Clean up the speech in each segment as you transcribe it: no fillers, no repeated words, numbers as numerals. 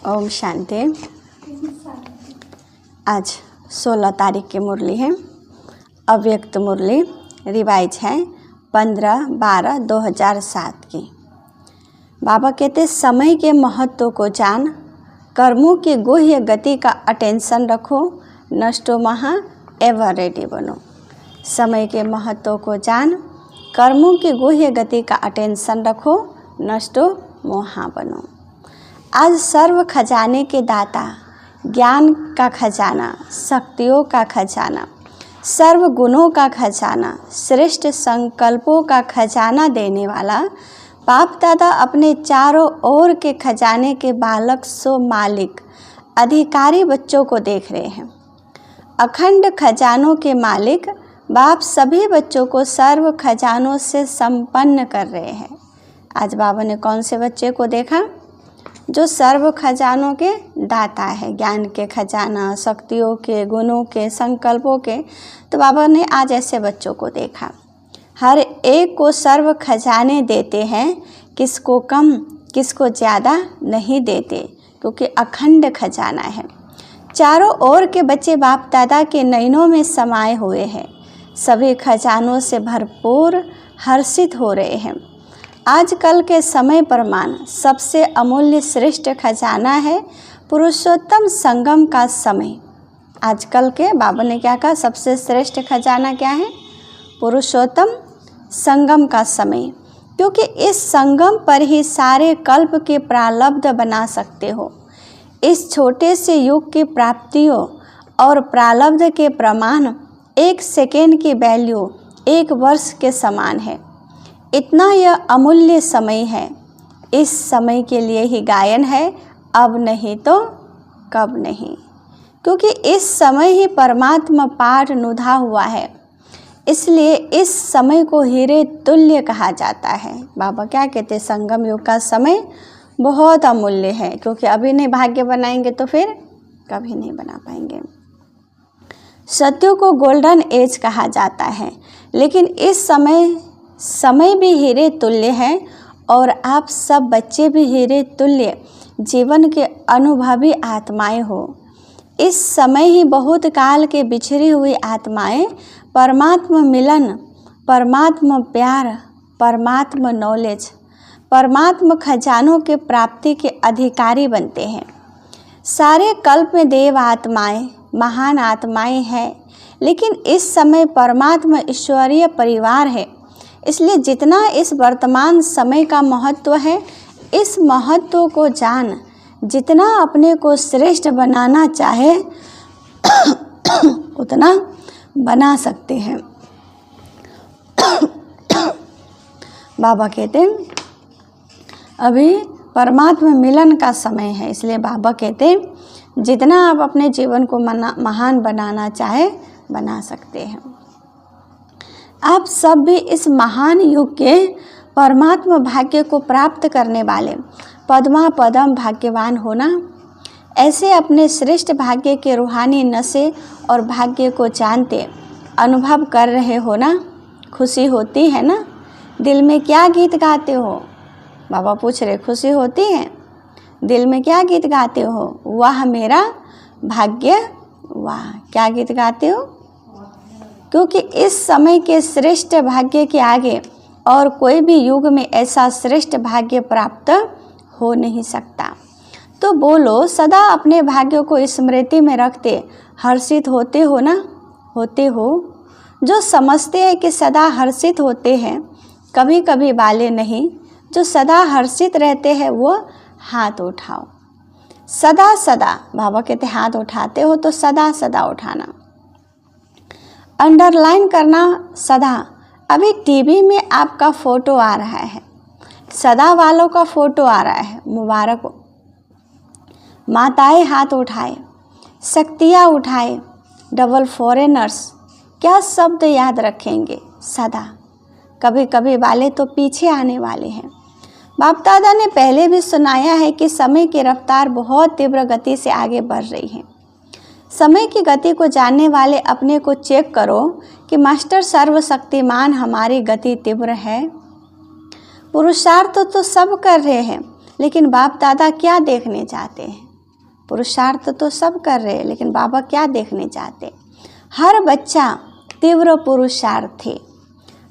ओम शांति। आज 16 तारीख की मुरली है, अव्यक्त मुरली, रिवाइज है 15/12/2007 की। बाबा कहते समय के महत्व को जान, कर्मों की गुह्य गति का अटेंशन रखो, नष्टो महा एवर रेडी बनो। समय के महत्व को जान, कर्मों की गुह्य गति का अटेंशन रखो, नष्टो मोहा बनो। आज सर्व खजाने के दाता, ज्ञान का खजाना, शक्तियों का खजाना, सर्व गुणों का खजाना, श्रेष्ठ संकल्पों का खजाना देने वाला बाप दादा अपने चारों ओर के खजाने के बालक सो मालिक अधिकारी बच्चों को देख रहे हैं। अखंड खजानों के मालिक बाप सभी बच्चों को सर्व खजानों से संपन्न कर रहे हैं। आज बाबा ने कौन से बच्चे को देखा? जो सर्व खजानों के दाता है, ज्ञान के खजाना, शक्तियों के, गुणों के, संकल्पों के। तो बाबा ने आज ऐसे बच्चों को देखा। हर एक को सर्व खजाने देते हैं, किसको कम किसको ज़्यादा नहीं देते, क्योंकि अखंड खजाना है। चारों ओर के बच्चे बाप दादा के नयनों में समाये हुए हैं, सभी खजानों से भरपूर हर्षित हो रहे हैं। आजकल के समय प्रमाण सबसे अमूल्य श्रेष्ठ खजाना है पुरुषोत्तम संगम का समय। आजकल के बाबा ने क्या कहा? सबसे श्रेष्ठ खजाना क्या है? पुरुषोत्तम संगम का समय, क्योंकि इस संगम पर ही सारे कल्प के प्रारब्ध बना सकते हो। इस छोटे से युग की प्राप्तियों और प्रारब्ध के प्रमाण 1 सेकेंड की वैल्यू 1 वर्ष के समान है। इतना यह अमूल्य समय है। इस समय के लिए ही गायन है, अब नहीं तो कब नहीं, क्योंकि इस समय ही परमात्मा पाठ नुधा हुआ है। इसलिए इस समय को हीरे तुल्य कहा जाता है। बाबा क्या कहते हैं? संगम युग का समय बहुत अमूल्य है, क्योंकि अभी नहीं भाग्य बनाएंगे तो फिर कभी नहीं बना पाएंगे। सत्यों को गोल्डन एज कहा जाता है, लेकिन इस समय भी हीरे तुल्य है, और आप सब बच्चे भी हीरे तुल्य जीवन के अनुभवी आत्माएं हो। इस समय ही बहुत काल के बिछड़ी हुई आत्माएं परमात्मा मिलन, परमात्मा प्यार, परमात्मा नॉलेज, परमात्मा खजानों के प्राप्ति के अधिकारी बनते हैं। सारे कल्प में देव आत्माएं, महान आत्माएं हैं, लेकिन इस समय परमात्मा ईश्वरीय परिवार है। इसलिए जितना इस वर्तमान समय का महत्व है, इस महत्व को जान, जितना अपने को श्रेष्ठ बनाना चाहे उतना बना सकते हैं। बाबा कहते हैं अभी परमात्मा मिलन का समय है, इसलिए बाबा कहते हैं जितना आप अपने जीवन को महान बनाना चाहे बना सकते हैं। आप सब भी इस महान युग के परमात्मा भाग्य को प्राप्त करने वाले पद्मा पदम भाग्यवान होना। ऐसे अपने श्रेष्ठ भाग्य के रूहानी नशे और भाग्य को जानते अनुभव कर रहे हो ना? खुशी होती है ना? दिल में क्या गीत गाते हो? बाबा पूछ रहे, खुशी होती है? दिल में क्या गीत गाते हो? वाह मेरा भाग्य वाह। क्या गीत गाते हो? क्योंकि इस समय के श्रेष्ठ भाग्य के आगे और कोई भी युग में ऐसा श्रेष्ठ भाग्य प्राप्त हो नहीं सकता। तो बोलो, सदा अपने भाग्य को स्मृति में रखते हर्षित होते हो ना? होते हो। जो समझते हैं कि सदा हर्षित होते हैं, कभी कभी वाले नहीं, जो सदा हर्षित रहते हैं वो हाथ उठाओ। सदा सदा बाबा कहते हाथ उठाते हो तो सदा सदा उठाना, अंडरलाइन करना सदा। अभी टीवी में आपका फ़ोटो आ रहा है, सदा वालों का फ़ोटो आ रहा है, मुबारक हो। माताएं हाथ उठाए, शक्तियाँ उठाए, डबल फॉरेनर्स, क्या शब्द याद रखेंगे? सदा। कभी कभी वाले तो पीछे आने वाले हैं। बाप दादा ने पहले भी सुनाया है कि समय की रफ्तार बहुत तीव्र गति से आगे बढ़ रही है। समय की गति को जानने वाले अपने को चेक करो कि मास्टर सर्वशक्तिमान हमारी गति तीव्र है। पुरुषार्थ तो सब कर रहे हैं, लेकिन बाप दादा क्या देखने चाहते हैं? पुरुषार्थ तो सब कर रहे हैं, लेकिन बाबा क्या देखने चाहते? हर बच्चा तीव्र पुरुषार्थी,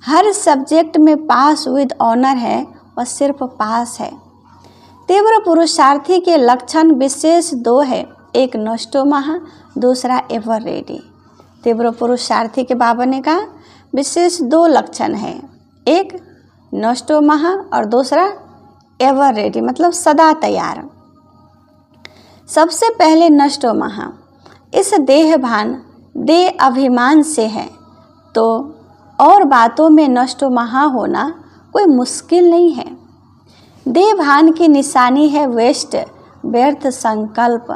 हर सब्जेक्ट में पास विद ऑनर है और सिर्फ पास है। तीव्र पुरुषार्थी के लक्षण विशेष 2 है, एक नष्टोमः, दूसरा एवर रेडी। तीव्र पुरुषार्थी के बाबा ने कहा विशेष 2 लक्षण है, एक नष्टोमः और दूसरा एवर रेडी, मतलब सदा तैयार। सबसे पहले नष्टोमः, इस देह भान देह अभिमान से है, तो और बातों में नष्टोमः होना कोई मुश्किल नहीं है। देह भान की निशानी है वेस्ट, व्यर्थ संकल्प,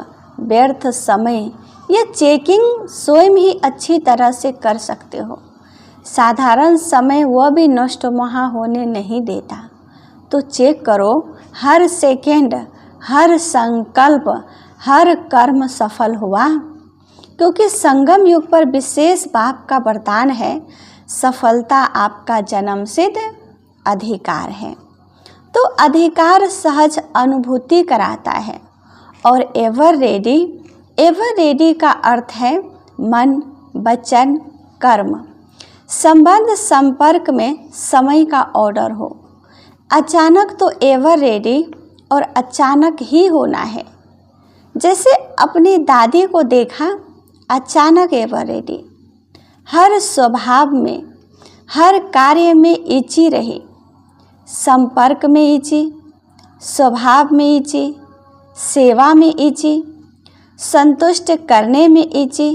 व्यर्थ समय। यह चेकिंग स्वयं ही अच्छी तरह से कर सकते हो। साधारण समय वह भी नष्टोमः होने नहीं देता। तो चेक करो, हर सेकेंड, हर संकल्प, हर कर्म सफल हुआ, क्योंकि संगम युग पर विशेष बाप का वरदान है, सफलता आपका जन्मसिद्ध अधिकार है। तो अधिकार सहज अनुभूति कराता है। और एवर रेडी का अर्थ है मन, वचन, कर्म। संबंध संपर्क में समय का ऑर्डर हो। अचानक तो एवर रेडी और अचानक ही होना है। जैसे अपनी दादी को देखा, अचानक एवर रेडी। हर स्वभाव में, हर कार्य में इची रही। संपर्क में इची, स्वभाव में इची, सेवा में इची, संतुष्ट करने में इची,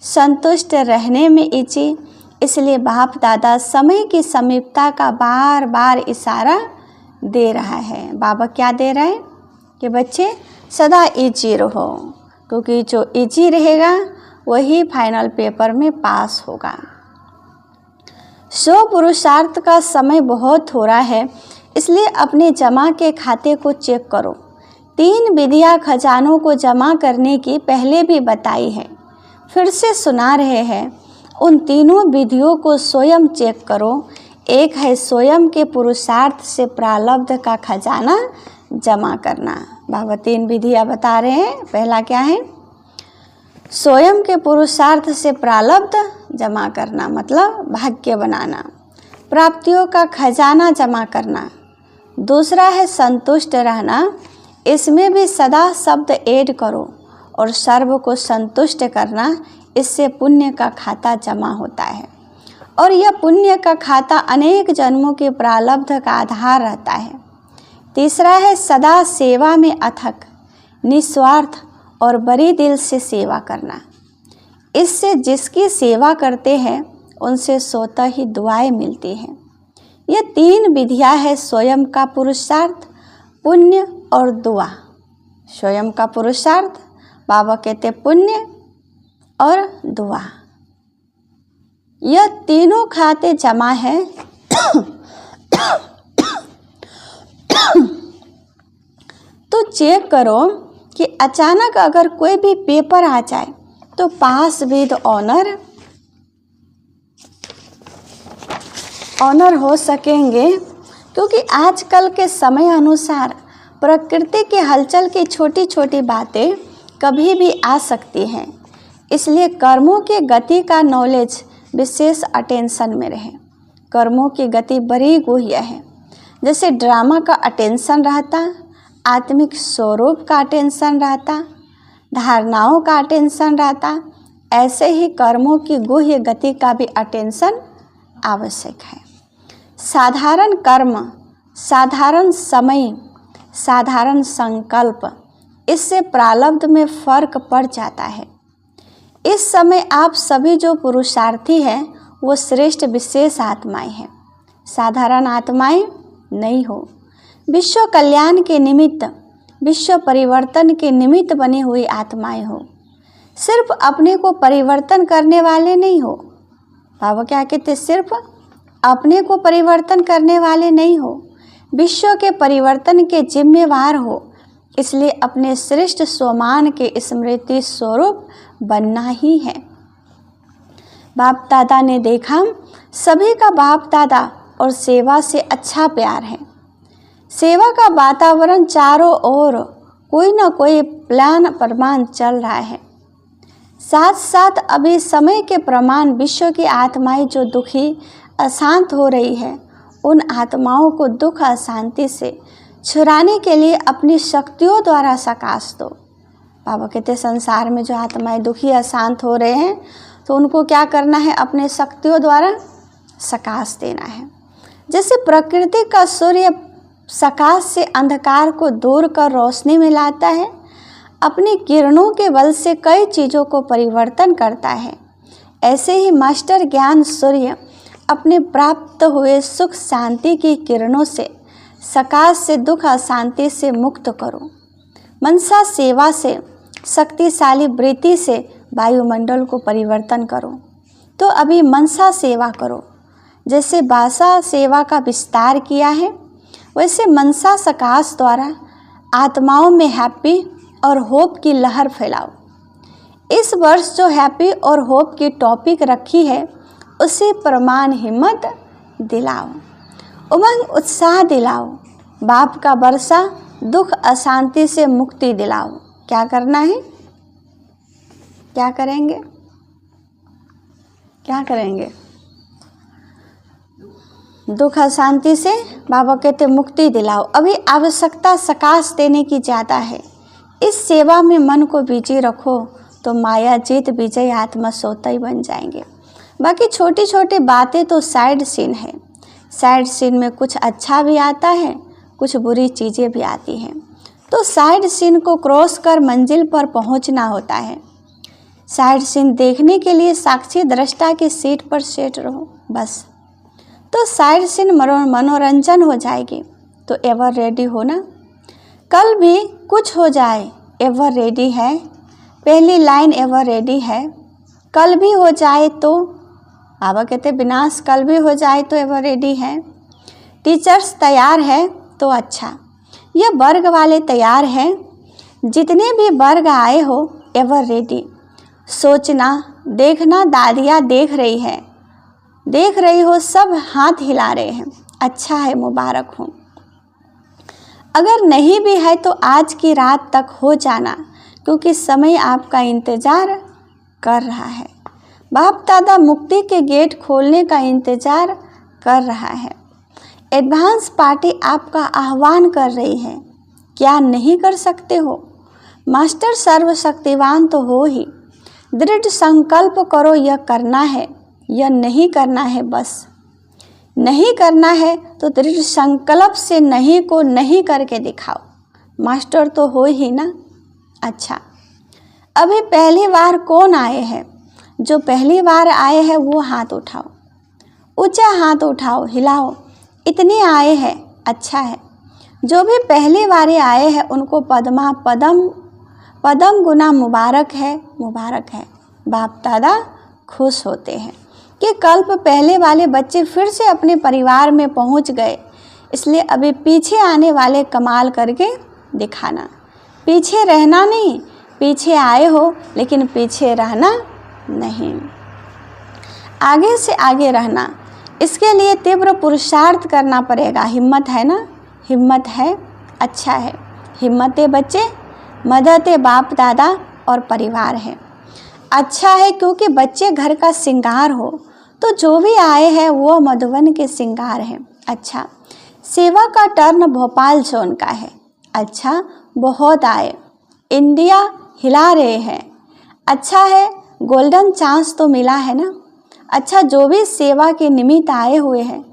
संतुष्ट रहने में इची। इसलिए बाप दादा समय की समीपता का बार बार इशारा दे रहा है। बाबा क्या दे रहे हैं कि बच्चे सदा इची रहो, क्योंकि जो इची रहेगा वही फाइनल पेपर में पास होगा। सो पुरुषार्थ का समय बहुत थोड़ा है, इसलिए अपने जमा के खाते को चेक करो। 3 विधियाँ खजानों को जमा करने की पहले भी बताई है, फिर से सुना रहे हैं। उन तीनों विधियों को स्वयं चेक करो। एक है स्वयं के पुरुषार्थ से प्रारब्ध का खजाना जमा करना। बाबा 3 विधियाँ बता रहे हैं। पहला क्या है? स्वयं के पुरुषार्थ से प्रारब्ध जमा करना, मतलब भाग्य बनाना, प्राप्तियों का खजाना जमा करना। दूसरा है संतुष्ट रहना, इसमें भी सदा शब्द ऐड करो और सर्व को संतुष्ट करना, इससे पुण्य का खाता जमा होता है और यह पुण्य का खाता अनेक जन्मों के प्रारब्ध का आधार रहता है। तीसरा है सदा सेवा में अथक, निस्वार्थ और बड़ी दिल से सेवा करना। इससे जिसकी सेवा करते हैं उनसे स्वतः ही दुआएं मिलती हैं। ये 3 विधियाँ है स्वयं का पुरुषार्थ, पुण्य और दुआ। स्वयं का पुरुषार्थ, बाबा कहते पुण्य और दुआ, यह तीनों खाते जमा है। तो चेक करो कि अचानक अगर कोई भी पेपर आ जाए तो पास विद ऑनर हो सकेंगे, क्योंकि आजकल के समय अनुसार प्रकृति के हलचल की छोटी छोटी बातें कभी भी आ सकती हैं। इसलिए कर्मों की गति का नॉलेज विशेष अटेंशन में रहे। कर्मों की गति बड़ी गुह्य है। जैसे ड्रामा का अटेंशन रहता, आत्मिक स्वरूप का अटेंशन रहता, धारणाओं का अटेंशन रहता, ऐसे ही कर्मों की गुह्य गति का भी अटेंशन आवश्यक है। साधारण कर्म, साधारण समय, साधारण संकल्प, इससे प्रारब्ध में फर्क पड़ जाता है। इस समय आप सभी जो पुरुषार्थी हैं वो श्रेष्ठ विशेष आत्माएं हैं, साधारण आत्माएं नहीं हो। विश्व कल्याण के निमित्त, विश्व परिवर्तन के निमित्त बनी हुई आत्माएं हो। सिर्फ अपने को परिवर्तन करने वाले नहीं हो। बाबा क्या कहते? सिर्फ अपने को परिवर्तन करने वाले नहीं हो, विश्व के परिवर्तन के जिम्मेवार हो। इसलिए अपने श्रेष्ठ स्वमान के स्मृति स्वरूप बनना ही है। बाप दादा ने देखा सभी का बाप दादा और सेवा से अच्छा प्यार है। सेवा का वातावरण चारों ओर कोई ना कोई प्लान प्रमाण चल रहा है। साथ साथ अभी समय के प्रमाण विश्व की आत्माएं जो दुखी अशांत हो रही है, उन आत्माओं को दुख अशांति से छुड़ाने के लिए अपनी शक्तियों द्वारा सकाश दो। बाबा कहते संसार में जो आत्माएं दुखी अशांत हो रहे हैं, तो उनको क्या करना है? अपने शक्तियों द्वारा सकाश देना है। जैसे प्रकृति का सूर्य सकाश से अंधकार को दूर कर रोशनी में लाता है, अपनी किरणों के बल से कई चीज़ों को परिवर्तन करता है, ऐसे ही मास्टर ज्ञान सूर्य अपने प्राप्त हुए सुख शांति की किरणों से सकाश से दुख अशांति से मुक्त करो। मनसा सेवा से शक्तिशाली वृत्ति से वायुमंडल को परिवर्तन करो। तो अभी मनसा सेवा करो। जैसे बासा सेवा का विस्तार किया है, वैसे मनसा सकाश द्वारा आत्माओं में हैप्पी और होप की लहर फैलाओ। इस वर्ष जो हैप्पी और होप की टॉपिक रखी है, उसे प्रमाण हिम्मत दिलाओ, उमंग उत्साह दिलाओ, बाप का वर्षा दुख अशांति से मुक्ति दिलाओ। क्या करना है? क्या करेंगे? क्या करेंगे? दुख अशांति से बाबा कहते मुक्ति दिलाओ। अभी आवश्यकता सकाश देने की ज़्यादा है। इस सेवा में मन को बिजी रखो तो माया जीत विजय आत्मा सोता ही बन जाएंगे। बाकी छोटी छोटी बातें तो साइड सीन है। साइड सीन में कुछ अच्छा भी आता है, कुछ बुरी चीज़ें भी आती हैं। तो साइड सीन को क्रॉस कर मंजिल पर पहुंचना होता है। साइड सीन देखने के लिए साक्षी दृष्टा की सीट पर सेट रहो बस। तो साइड सीन मनोरंजन हो जाएगी। तो एवर रेडी हो ना, कल भी कुछ हो जाए एवर रेडी है। पहली लाइन एवर रेडी है, कल भी हो जाए तो बाबा कहते विनाश कल भी हो जाए तो एवर रेडी है। टीचर्स तैयार है तो अच्छा, यह वर्ग वाले तैयार हैं। जितने भी वर्ग आए हो एवर रेडी। सोचना देखना, दादियाँ देख रही हो, सब हाथ हिला रहे हैं। अच्छा है, मुबारक हो। अगर नहीं भी है तो आज की रात तक हो जाना, क्योंकि समय आपका इंतज़ार कर रहा है। बाप दादा मुक्ति के गेट खोलने का इंतज़ार कर रहा है। एडवांस पार्टी आपका आह्वान कर रही है। क्या नहीं कर सकते हो? मास्टर सर्वशक्तिवान तो हो ही। दृढ़ संकल्प करो, यह करना है, यह नहीं करना है। बस नहीं करना है तो दृढ़ संकल्प से नहीं को नहीं करके दिखाओ। मास्टर तो हो ही ना। अच्छा, अभी पहली बार कौन आए हैं? जो पहली बार आए हैं वो हाथ उठाओ, ऊंचा हाथ उठाओ, हिलाओ। इतने आए हैं, अच्छा है। जो भी पहली बार आए हैं उनको पदम गुना मुबारक है, मुबारक है। बाप दादा खुश होते हैं कि कल्प पहले वाले बच्चे फिर से अपने परिवार में पहुंच गए। इसलिए अभी पीछे आने वाले कमाल करके दिखाना। पीछे रहना नहीं, पीछे आए हो लेकिन पीछे रहना नहीं, आगे से आगे रहना। इसके लिए तीव्र पुरुषार्थ करना पड़ेगा। हिम्मत है ना? हिम्मत है, अच्छा है। हिम्मत बच्चे, मदद बाप दादा और परिवार है, अच्छा है। क्योंकि बच्चे घर का श्रृंगार हो, तो जो भी आए हैं वो मधुबन के श्रृंगार हैं। अच्छा, सेवा का टर्न भोपाल जोन का है। अच्छा, बहुत आए, इंडिया हिला रहे हैं, अच्छा है। गोल्डन चांस तो मिला है ना। अच्छा, जो भी सेवा के निमित्त आए हुए हैं,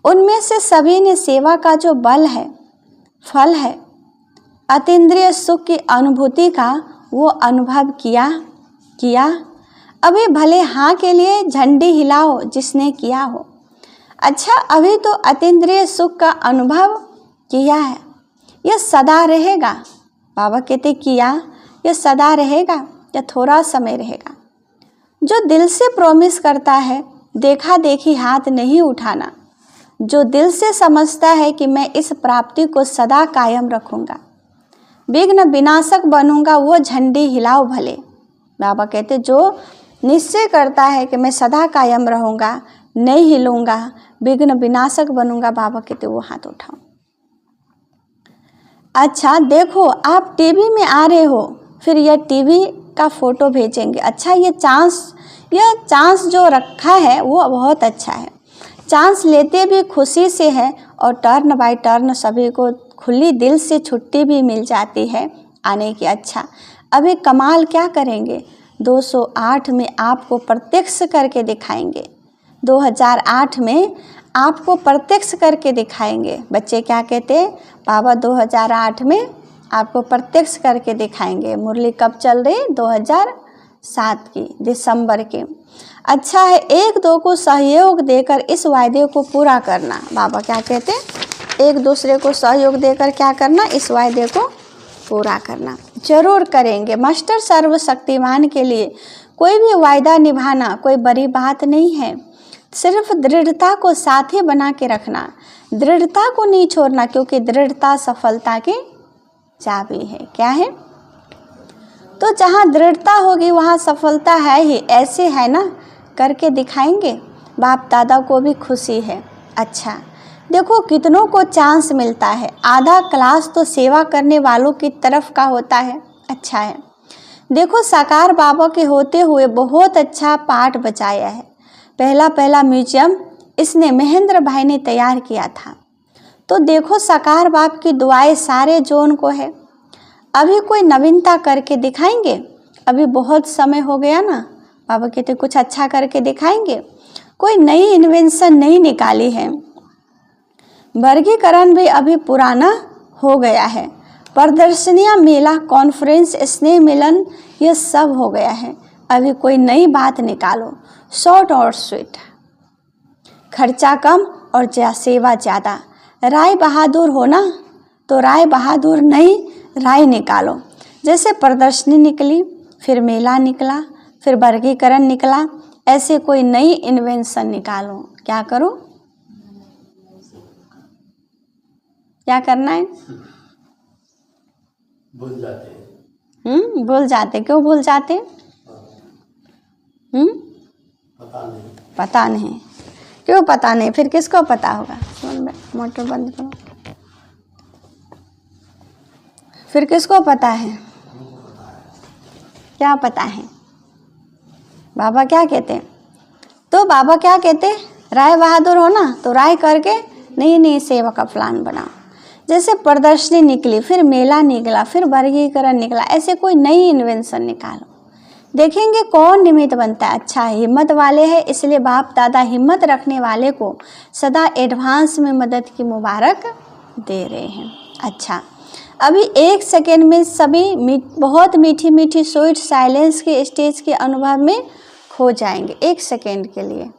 उनमें से सभी ने सेवा का जो बल है, फल है, अतीन्द्रिय सुख की अनुभूति का वो अनुभव किया। अभी भले हाँ के लिए झंडी हिलाओ जिसने किया हो। अच्छा, अभी तो अतीन्द्रिय सुख का अनुभव किया है, यह सदा रहेगा। बाबा कहते किया, यह सदा रहेगा या थोड़ा समय रहेगा। जो दिल से प्रॉमिस करता है, देखा देखी हाथ नहीं उठाना। जो दिल से समझता है कि मैं इस प्राप्ति को सदा कायम रखूँगा, विघ्न विनाशक बनूंगा, वो झंडी हिलाओ भले। बाबा कहते जो निश्चय करता है कि मैं सदा कायम रहूँगा, नहीं हिलूंगा, विघ्न विनाशक बनूंगा। बाबा कहते वो हाथ उठाओ। अच्छा देखो, आप टीवी में आ रहे हो, फिर यह टीवी का फोटो भेजेंगे। अच्छा, ये चांस जो रखा है वो बहुत अच्छा है। चांस लेते भी खुशी से है और टर्न बाय टर्न सभी को खुली दिल से छुट्टी भी मिल जाती है आने की। अच्छा, अभी कमाल क्या करेंगे, 208 में आपको प्रत्यक्ष करके दिखाएंगे। 2008 में आपको प्रत्यक्ष करके दिखाएंगे। बच्चे क्या कहते हैं, बाबा 2008 में आपको प्रत्यक्ष करके दिखाएंगे। मुरली कब चल रही, 2007 की दिसंबर की। अच्छा है, एक दो को सहयोग देकर इस वायदे को पूरा करना। बाबा क्या कहते हैं, एक दूसरे को सहयोग देकर क्या करना, इस वायदे को पूरा करना। जरूर करेंगे। मास्टर सर्वशक्तिमान के लिए कोई भी वायदा निभाना कोई बड़ी बात नहीं है। सिर्फ दृढ़ता को साथी बना के रखना, दृढ़ता को नहीं छोड़ना, क्योंकि दृढ़ता सफलता की चाबी है। क्या है, तो जहाँ दृढ़ता होगी वहाँ सफलता है ही। ऐसे है ना, करके दिखाएंगे। बाप दादा को भी खुशी है। अच्छा देखो, कितनों को चांस मिलता है। आधा क्लास तो सेवा करने वालों की तरफ का होता है। अच्छा है, देखो साकार बाबा के होते हुए बहुत अच्छा पाठ बचाया है। पहला म्यूजियम इसने महेंद्र भाई ने तैयार किया था। तो देखो साकार बाप की दुआएं सारे जोन को है। अभी कोई नवीनता करके दिखाएंगे, अभी बहुत समय हो गया ना। बाबा कहते कुछ अच्छा करके दिखाएंगे। कोई नई इन्वेंशन नहीं निकाली है। वर्गीकरण भी अभी पुराना हो गया है। प्रदर्शनियाँ, मेला, कॉन्फ्रेंस, स्नेह मिलन, ये सब हो गया है। अभी कोई नई बात निकालो, शॉर्ट और स्वीट, खर्चा कम और सेवा ज़्यादा। राय बहादुर हो ना, तो राय बहादुर नहीं राय निकालो। जैसे प्रदर्शनी निकली, फिर मेला निकला, फिर वर्गीकरण निकला, ऐसे कोई नई इन्वेंशन निकालो। क्या करो, क्या करना है, भूल जाते हैं। भूल जाते। क्यों भूल जाते? पता नहीं। क्यों पता नहीं? फिर किसको पता होगा? मोटर बंद करो। फिर किसको पता है? क्या पता है? बाबा क्या कहते? तो बाबा क्या कहते, राय बहादुर हो ना, तो राय करके नई सेवा का प्लान बनाओ। जैसे प्रदर्शनी निकली, फिर मेला निकला, फिर वर्गीकरण निकला, ऐसे कोई नई इन्वेंशन निकालो। देखेंगे कौन निमित्त बनता है। अच्छा है, हिम्मत वाले हैं, इसलिए बाप दादा हिम्मत रखने वाले को सदा एडवांस में मदद की मुबारक दे रहे हैं। अच्छा, अभी 1 सेकेंड में सभी बहुत मीठी मीठी स्वीट साइलेंस के स्टेज के अनुभव में खो जाएंगे। 1 सेकेंड के लिए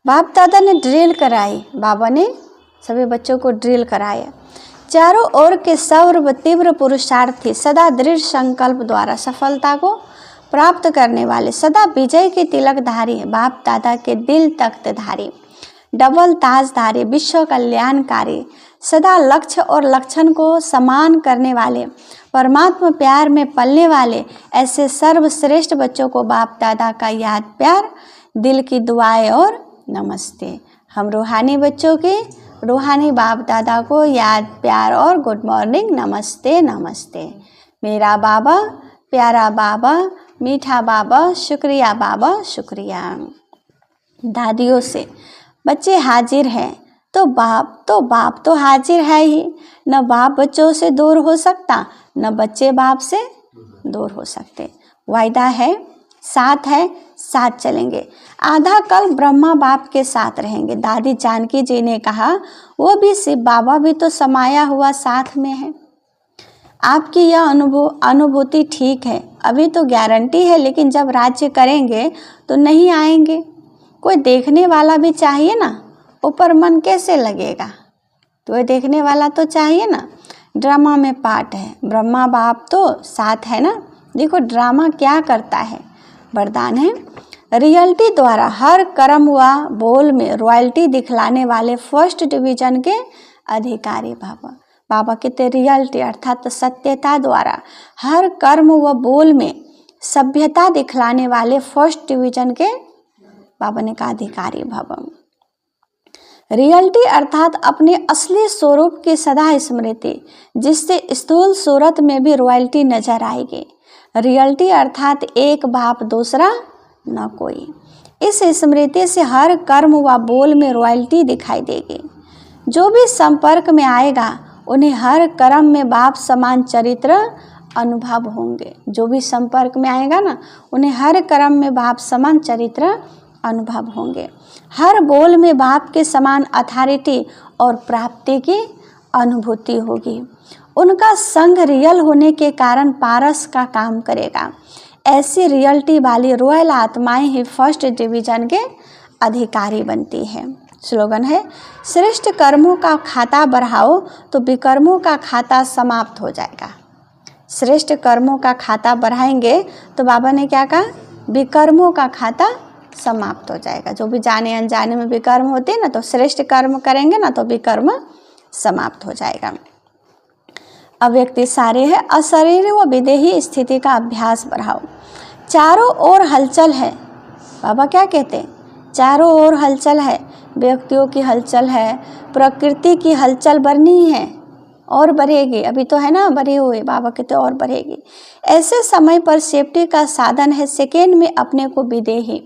बाप दादा ने ड्रिल कराई। बाबा ने सभी बच्चों को ड्रिल कराया। चारों ओर के सर्व तीव्र पुरुषार्थी, सदा दृढ़ संकल्प द्वारा सफलता को प्राप्त करने वाले, सदा विजय के तिलकधारी, बाप दादा के दिल तख्तधारी, डबल ताजधारी, विश्व कल्याणकारी, सदा लक्ष्य और लक्षण को समान करने वाले, परमात्मा प्यार में पलने वाले, ऐसे सर्वश्रेष्ठ बच्चों को बाप दादा का याद प्यार, दिल की दुआएं और नमस्ते। हम रूहानी बच्चों के रूहानी बाप दादा को याद प्यार और गुड मॉर्निंग, नमस्ते नमस्ते। मेरा बाबा, प्यारा बाबा, मीठा बाबा, शुक्रिया बाबा, शुक्रिया। दादियों से बच्चे हाजिर हैं, तो बाप तो हाजिर है ही। न बाप बच्चों से दूर हो सकता, न बच्चे बाप से दूर हो सकते। वायदा है, साथ है, साथ चलेंगे। आधा कल ब्रह्मा बाप के साथ रहेंगे। दादी जानकी जी ने कहा, वो भी शिव बाबा भी तो समाया हुआ साथ में है। आपकी यह अनुभूति ठीक है, अभी तो गारंटी है, लेकिन जब राज्य करेंगे तो नहीं आएंगे। कोई देखने वाला भी चाहिए ना, ऊपर मन कैसे लगेगा? तो ये देखने वाला तो चाहिए ना। ड्रामा में पार्ट है, ब्रह्मा बाप तो साथ है ना। देखो ड्रामा क्या करता है, वरदान है। रियलिटी द्वारा हर कर्म व बोल में रॉयल्टी दिखलाने वाले फर्स्ट डिवीजन के अधिकारी बाबा। बाबा कहते रियलिटी अर्थात सत्यता द्वारा हर कर्म व बोल में सभ्यता दिखलाने वाले फर्स्ट डिवीजन के बाबा ने कहा अधिकारी भव। रियलिटी अर्थात अपने असली स्वरूप की सदा स्मृति, जिससे स्थूल सूरत में भी रॉयल्टी नजर आएगी। रियलिटी अर्थात एक बाप दूसरा न कोई। इस स्मृति से हर कर्म व बोल में रॉयल्टी दिखाई देगी। जो भी संपर्क में आएगा उन्हें हर कर्म में बाप समान चरित्र अनुभव होंगे। जो भी संपर्क में आएगा ना, उन्हें हर कर्म में बाप समान चरित्र अनुभव होंगे। हर बोल में बाप के समान अथॉरिटी और प्राप्ति की अनुभूति होगी। उनका संग रियल होने के कारण पारस का काम करेगा। ऐसी रियलिटी वाली रॉयल आत्माएं ही फर्स्ट डिवीजन के अधिकारी बनती है। स्लोगन है, श्रेष्ठ कर्मों का खाता बढ़ाओ तो विकर्मों का खाता समाप्त हो जाएगा। श्रेष्ठ कर्मों का खाता बढ़ाएंगे तो बाबा ने क्या कहा, विकर्मों का खाता समाप्त हो जाएगा। जो भी जाने अनजाने में विकर्म होते हैं ना, तो श्रेष्ठ कर्म करेंगे ना तो विकर्म समाप्त हो जाएगा। अव्यक्ति सारे है, अशरीर व विदेही स्थिति का अभ्यास बढ़ाओ। चारों ओर हलचल है। बाबा क्या कहते हैं, चारों ओर हलचल है। व्यक्तियों की हलचल है, प्रकृति की हलचल बढ़नी है और बढ़ेगी। अभी तो है ना बढ़ी हुई, बाबा कहते और बढ़ेगी। ऐसे समय पर सेफ्टी का साधन है सेकेंड में अपने को विदेही,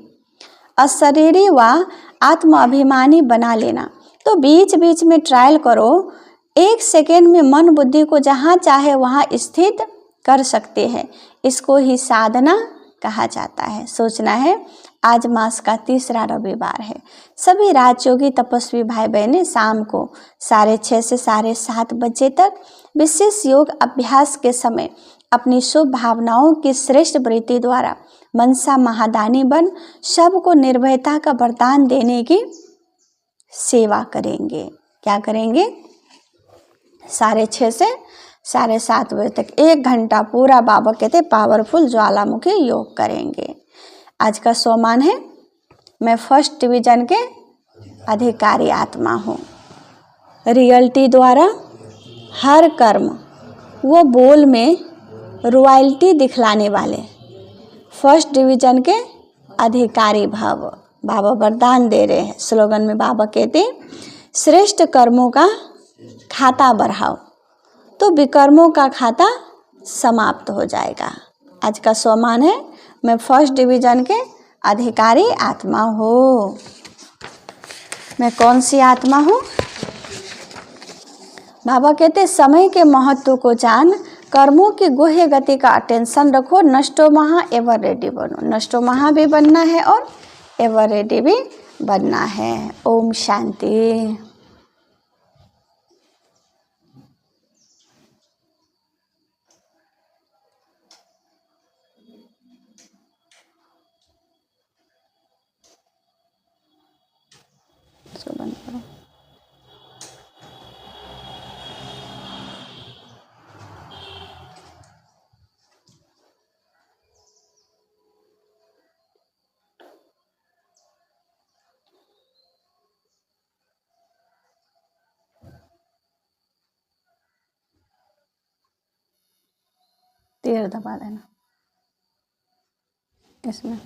अशरीरी व आत्माभिमानी बना लेना। तो बीच बीच में ट्रायल करो। एक सेकेंड में मन बुद्धि को जहाँ चाहे वहाँ स्थित कर सकते हैं। इसको ही साधना कहा जाता है। सोचना है, आज मास का तीसरा रविवार है। सभी राजयोगी तपस्वी भाई बहनें शाम को 6:30 से 7:30 बजे तक विशेष योग अभ्यास के समय अपनी शुभ भावनाओं की श्रेष्ठ वृत्ति द्वारा मनसा महादानी बन सबको निर्भयता का वरदान देने की सेवा करेंगे। क्या करेंगे, 6:30 से 7:30 बजे तक 1 घंटा पूरा बाबा कहते पावरफुल ज्वालामुखी योग करेंगे। आज का सोमान है, मैं फर्स्ट डिवीजन के अधिकारी आत्मा हूँ। रियलिटी द्वारा हर कर्म वो बोल में रॉयल्टी दिखलाने वाले फर्स्ट डिवीजन के अधिकारी भाव बाबा वरदान दे रहे हैं। स्लोगन में बाबा कहते हैं, श्रेष्ठ कर्मों का खाता बढ़ाओ तो विकर्मों का खाता समाप्त हो जाएगा। आज का सोमान है, मैं फर्स्ट डिवीजन के अधिकारी आत्मा हूँ। मैं कौन सी आत्मा हूँ? बाबा कहते समय के महत्व को जान कर्मों की गुह्य गति का अटेंशन रखो। नष्टो महा एवर रेडी बनो। नष्टो महा भी बनना है और एवर रेडी भी बनना है। ओम शांति। इसको बंद करो। तीर दबा देना इसमें।